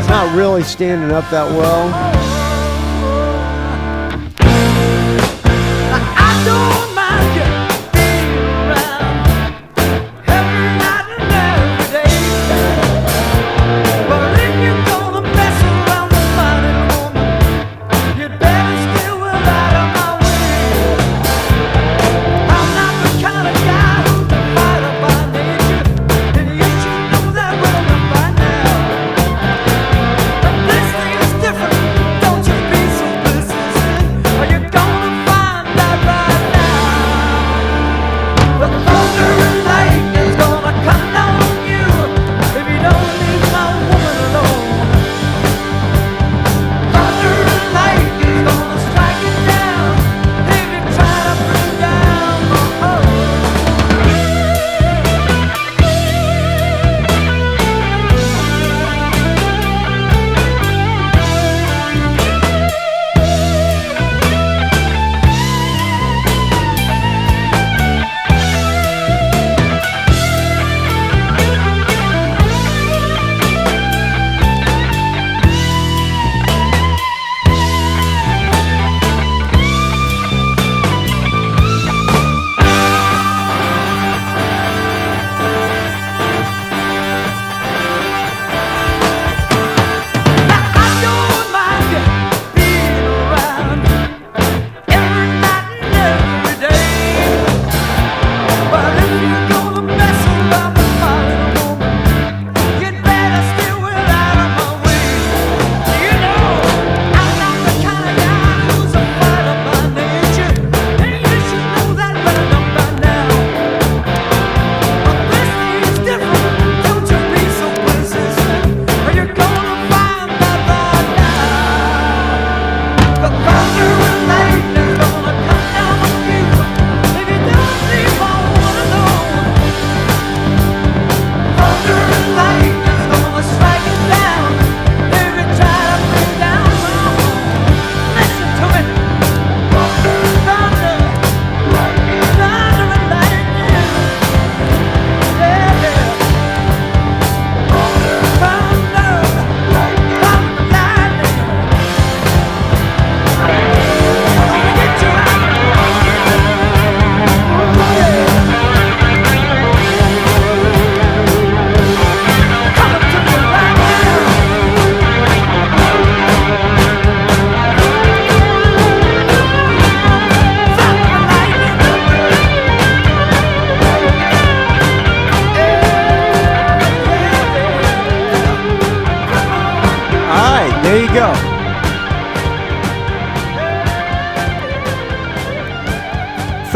Not really standing up that well. I don't mind you being around every night and every day. But if you're gonna mess around with my little woman, you'd better stay well out of my way. I'm not the kind of guy who's a fighter by nature, and you should know that well by now. This thing is different, don't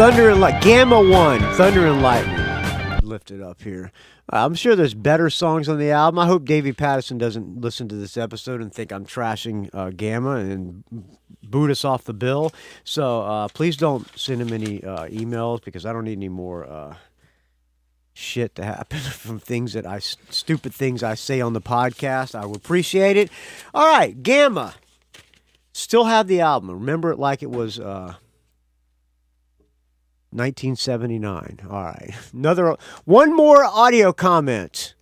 Thunder and Light. Gamma 1, Thunder and Lightning. Lift it up here. I'm sure there's better songs on the album. I hope Davey Patterson doesn't listen to this episode and think I'm trashing Gamma and boot us off the bill. So please don't send him any emails because I don't need any more shit to happen from stupid things I say on the podcast. I would appreciate it. All right, Gamma. Still have the album. Remember it like it was 1979. All right. One more audio comment.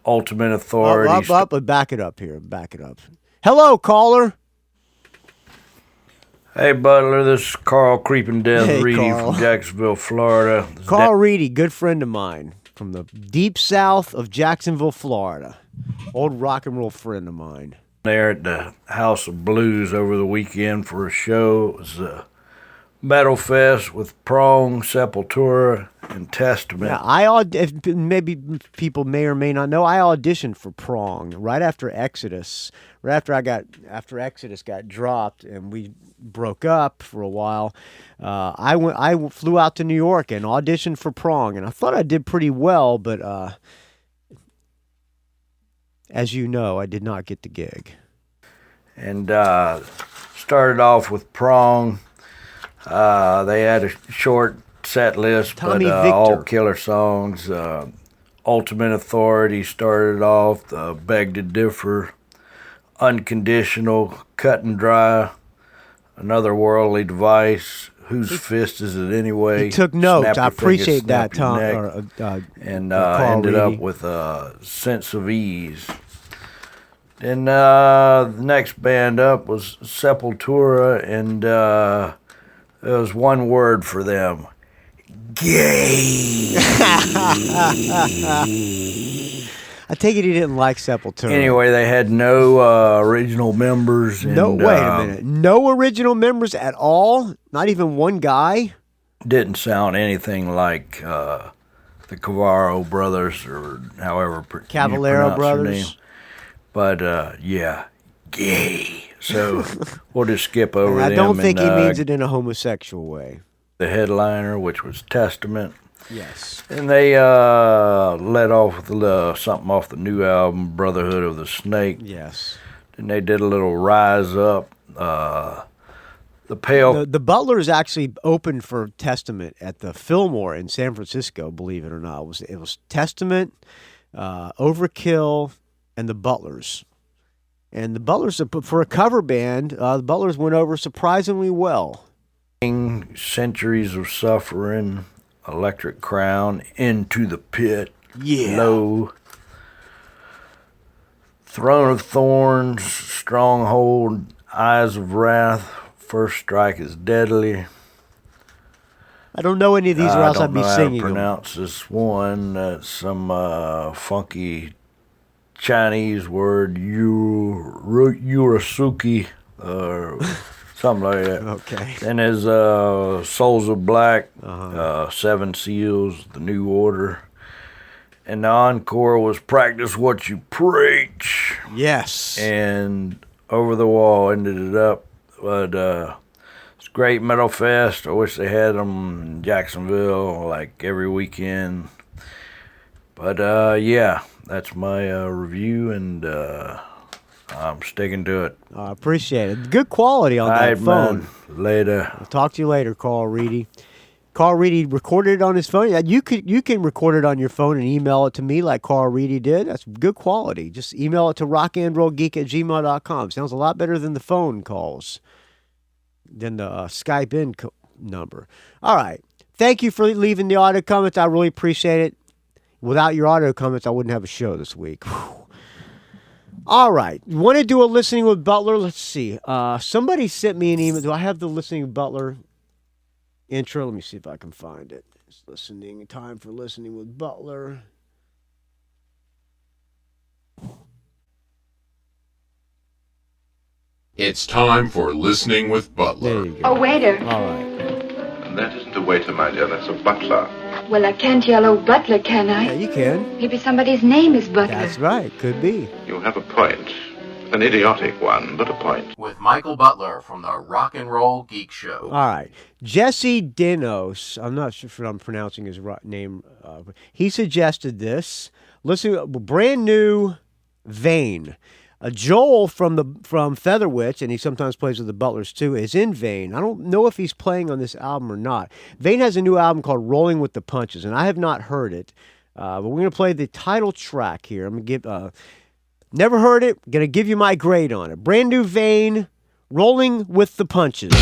Ultimate Authority. Up, back it up here. Back it up. Hello, caller. Hey, Butler. This is Carl Creeping Death Reedy from Jacksonville, Florida. Carl Reedy, good friend of mine from the deep south of Jacksonville, Florida. Old rock and roll friend of mine. There at the House of Blues over the weekend for a show. It was Metal Fest with Prong, Sepultura, and Testament. Yeah, maybe people may or may not know, I auditioned for Prong right after Exodus. Right after Exodus got dropped and we broke up for a while. I flew out to New York and auditioned for Prong, and I thought I did pretty well, but as you know, I did not get the gig. And started off with Prong. They had a short set list, but all killer songs. Ultimate Authority started off, Beg to Differ, Unconditional, Cut and Dry, Another Worldly Device, Whose Fist Is It Anyway? He took notes. I appreciate that, Tom. And ended up with Sense of Ease. Then the next band up was Sepultura, and there was one word for them. Gay. I take it he didn't like Sepultura. Anyway, they had no original members. Wait a minute. No original members at all? Not even one guy? Didn't sound anything like the Cavaro brothers or however Cavallero brothers. Their name. But, yeah, gay. So we'll just skip over them. I don't think he means it in a homosexual way. The headliner, which was Testament. Yes. And they led off with something off the new album, Brotherhood of the Snake. Yes. Then they did a little Rise Up. The Butlers actually opened for Testament at the Fillmore in San Francisco, believe it or not. It was Testament, Overkill, and the Butlers. And the Butlers, for a cover band, the Butlers went over surprisingly well. Centuries of Suffering, Electric Crown, Into the Pit, yeah. Low, Throne of Thorns, Stronghold, Eyes of Wrath, First Strike is Deadly. I don't know any of these, or else I'd be singing them. I don't know how to pronounce this one. That's some funky Chinese word, Urasuki, or something like that. Okay. Then there's Souls of Black, Seven Seals, The New Order. And the encore was Practice What You Preach. Yes. And Over the Wall ended it up. But it's a great metal fest. I wish they had them in Jacksonville like every weekend. But yeah, that's my review, and I'm sticking to it. I appreciate it. Good quality on that phone. Man. Later. I'll talk to you later, Carl Reedy. Carl Reedy recorded it on his phone. You can record it on your phone and email it to me like Carl Reedy did. That's good quality. Just email it to rockandrollgeek@gmail.com. Sounds a lot better than the phone calls, than the Skype in number. All right. Thank you for leaving the audio comments. I really appreciate it. Without your audio comments, I wouldn't have a show this week. Whew. All right. You want to do a Listening with Butler? Let's see. Somebody sent me an email. Do I have the Listening with Butler intro? Let me see if I can find it. It's time for Listening with Butler. It's time for Listening with Butler. There you go. A waiter. All right. That isn't a waiter, my dear. That's a butler. Well, I can't yell, "Oh, Butler," can I? Yeah, you can. Maybe somebody's name is Butler. That's right. Could be. You have a point. An idiotic one, but a point. With Michael Butler from the Rock and Roll Geek Show. All right. Jesse Dinos, I'm not sure if I'm pronouncing his name. He suggested this. Listen, brand new Vein. Joel from Featherwitch, and he sometimes plays with the Butlers too, is in Vein. I don't know if he's playing on this album or not. Vein has a new album called Rolling with the Punches, and I have not heard it. But we're going to play the title track here. I'm going to give... never heard it. Going to give you my grade on it. Brand new Vein, Rolling with the Punches.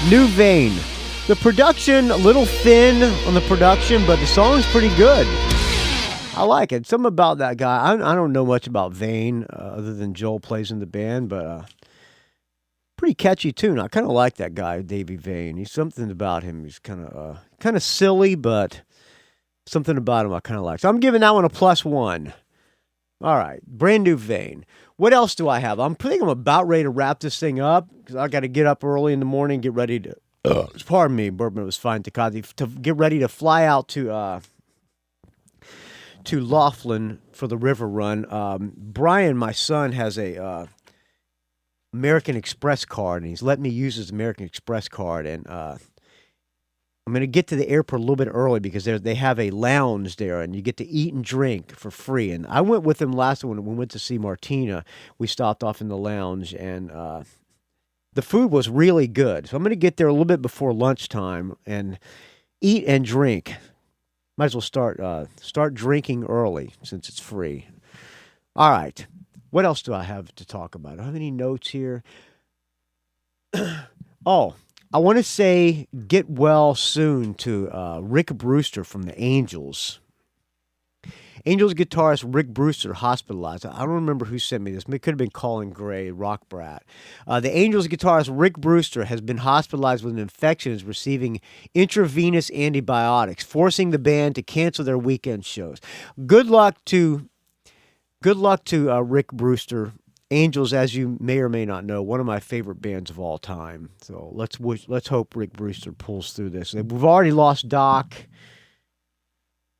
New Vein. The production, a little thin on the production, but the song's pretty good. I like it. Something about that guy. I don't know much about Vane other than Joel plays in the band, but pretty catchy tune. I kind of like that guy, Davey Vane. He's something about him. He's kind of silly, but something about him I kind of like. So I'm giving that one a +1. All right, brand new Vane. What else do I have? I think I'm about ready to wrap this thing up because I got to get up early in the morning, get ready to. Pardon me, bourbon was fine. To get ready to fly out to Laughlin for the river run. Brian, my son, has a American Express card, and he's letting me use his American Express card. And I'm going to get to the airport a little bit early because they have a lounge there, and you get to eat and drink for free. And I went with him last one when we went to see Martina. We stopped off in the lounge, and the food was really good. So I'm going to get there a little bit before lunchtime and eat and drink. Might as well start drinking early since it's free. All right. What else do I have to talk about? I don't have any notes here. Oh, I want to say get well soon to Rick Brewster from the Angels. Angels guitarist Rick Brewster hospitalized. I don't remember who sent me this. It could have been Colin Gray, Rock Brat. The Angels guitarist Rick Brewster has been hospitalized with an infection and is receiving intravenous antibiotics, forcing the band to cancel their weekend shows. Good luck to Rick Brewster. Angels, as you may or may not know, one of my favorite bands of all time. So let's hope Rick Brewster pulls through this. We've already lost Doc.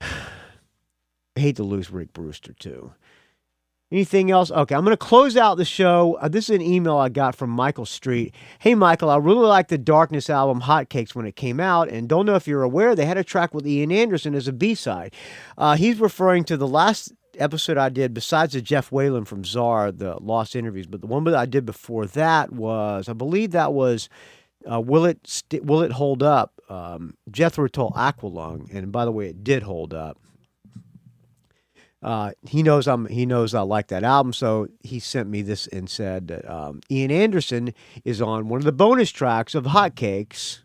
I hate to lose Rick Brewster, too. Anything else? Okay, I'm going to close out the show. This is an email I got from Michael Street. Hey, Michael, I really liked the Darkness album, Hotcakes, when it came out, and don't know if you're aware, they had a track with Ian Anderson as a B-side. He's referring to the last episode I did, besides the Jeff Whalen from Czar, the Lost Interviews, but the one that I did before that was, I believe that was Will It Hold Up? Jethro Tull Aqualung, and by the way, it did hold up. He knows I like that album, so he sent me this and said that Ian Anderson is on one of the bonus tracks of Hotcakes,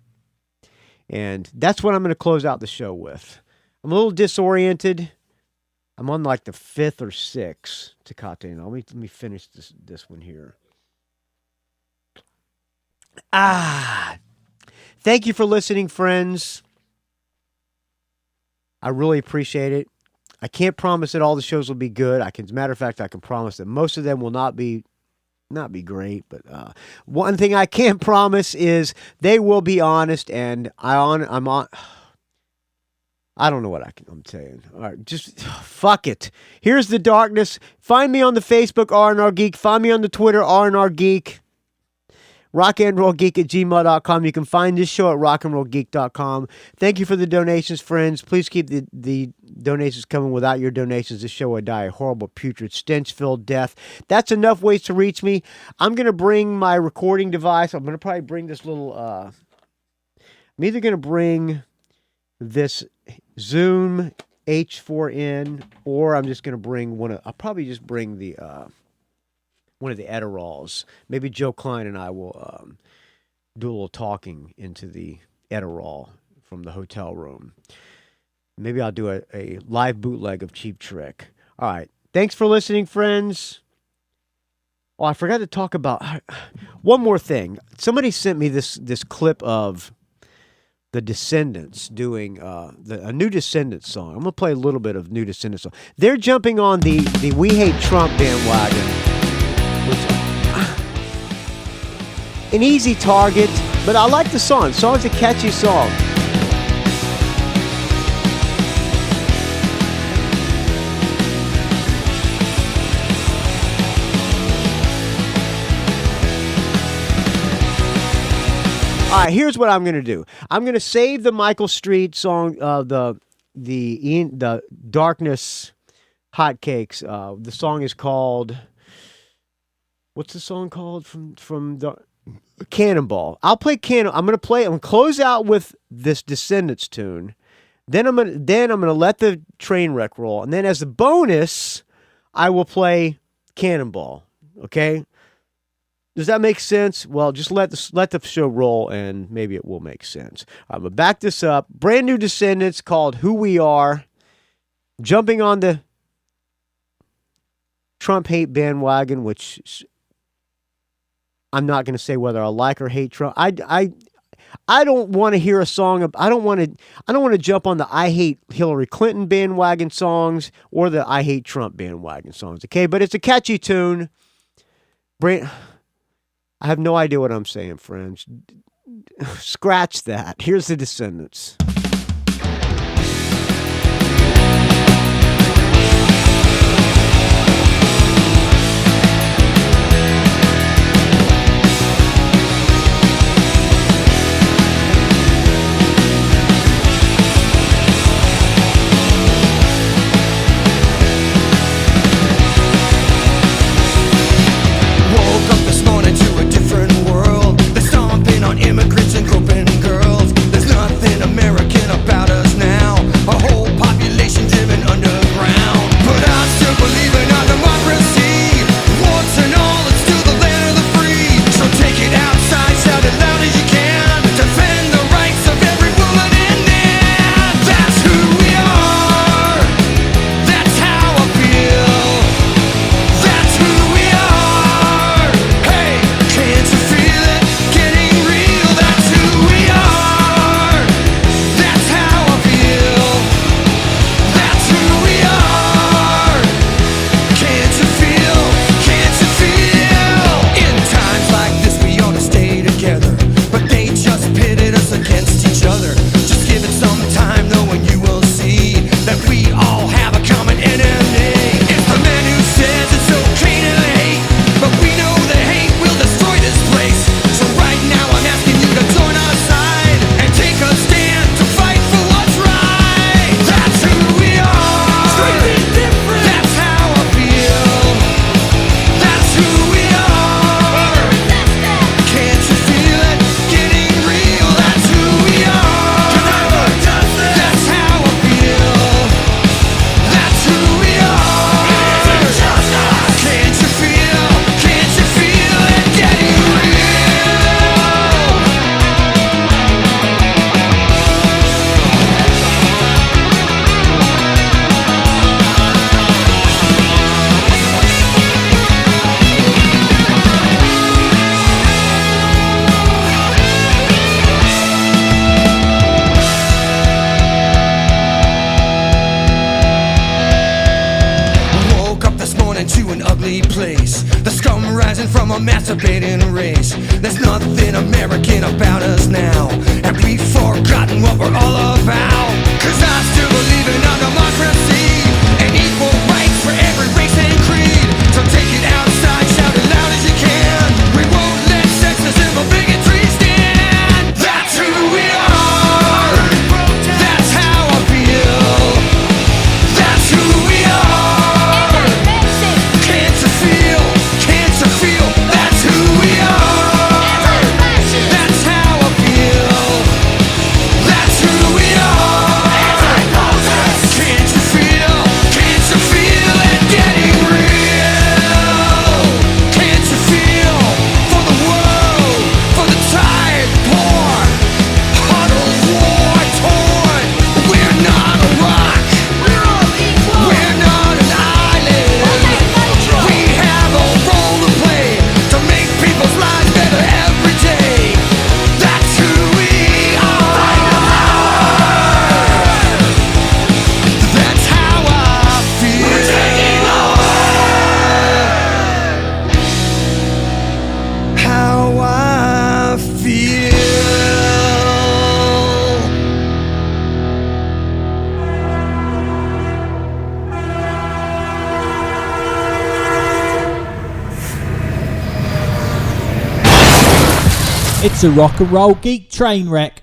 and that's what I'm going to close out the show with. I'm a little disoriented. I'm on like the 5th or 6th Tecate. Now let me finish this one here. Thank you for listening, friends. I really appreciate it. I can't promise that all the shows will be good. As a matter of fact, I can promise that most of them will not be great. But one thing I can promise is they will be honest, and I'm on. I don't know what I'm saying. All right, just fuck it. Here's the darkness. Find me on the Facebook, R&R Geek. Find me on the Twitter, R&R Geek. rockandrollgeek@gmail.com. You can find this show at rockandrollgeek.com. Thank you for the donations, friends. Please keep the donations coming. Without your donations, this show would die a horrible, putrid, stench-filled death. That's enough ways to reach me. I'm going to bring my recording device. I'm going to probably bring this little... I'm either going to bring this Zoom H4n, or I'm just going to bring I'll probably just bring the... one of the Adderalls. Maybe Joe Klein and I will do a little talking into the Adderall from the hotel room. Maybe I'll do a live bootleg of Cheap Trick. All right. Thanks for listening, friends. Oh, I forgot to talk about one more thing. Somebody sent me this clip of the Descendents doing a new Descendents song. I'm going to play a little bit of new Descendents song. They're jumping on the We Hate Trump bandwagon. An easy target, but I like the song. The song's a catchy song. All right, here's what I'm going to do. I'm going to save the Michael Street song, the Darkness Hotcakes. The song is called... What's the song called from the Cannonball? I'll play I'm going to close out with this Descendants tune. Then I'm going to let the train wreck roll, and then as a bonus, I will play Cannonball. Okay? Does that make sense? Well, just let the show roll, and maybe it will make sense. I'm going to back this up. Brand new Descendents called Who We Are. Jumping on the Trump hate bandwagon, which I'm not going to say whether I like or hate Trump. I don't want to hear a song. I don't want to jump on the I hate Hillary Clinton bandwagon songs or the I hate Trump bandwagon songs. Okay, but it's a catchy tune. I have no idea what I'm saying, friends. Scratch that. Here's the Descendents. Immigrants and groping girls. There's nothing American about us now. A whole population driven underground. But I still believe in our democracy. Once and all, it's still the land of the free. So take it outside, shout it loud as you can. Defend the rights of every woman and man. That's who we are. That's how I feel. That's who we are. Hey, can't you feel it? Getting real. That's who we are. That's how I feel. That's who we are. Can't you feel? Can't you feel? In times like this we ought to stay together, but they just pitted us against each other. Just give it some time though and you will see that we all have a common enemy. It's the man who says it's okay to hate, but we know that hate will destroy this place. So right now I'm asking you to join our side and take a stand to fight for what's right. That's who we are. Strictly different. That's how I feel. That's who we are. Can't you feel it? Getting real. That's who we are. That's how I feel. That's who we are. Can't you feel? Can't you feel it? Getting real. I woke up this morning to an ugly place. The scum rising from a masturbating race. There's nothing American about us now, and we've forgotten what we're all about. 'Cause I still believe in our democracy and equal rights for every race and creed. So take it outside, shout it loud as you can. We won't let sexism or bigotry stand. That's who we are. That's how I feel. That's who we are. Can't you feel? Can't you feel? That's who we are. That's how I feel. That's who we are. Can't you feel? Can't you feel it getting real? Can't you feel? For the world, for the tired, poor, huddled, war torn. We're not a rock. We're all equal. We're not an island. We have a role to play to make people's lives better every day. That's who we are. That's how I feel. We're taking over. How I feel. It's a rock and roll geek train wreck.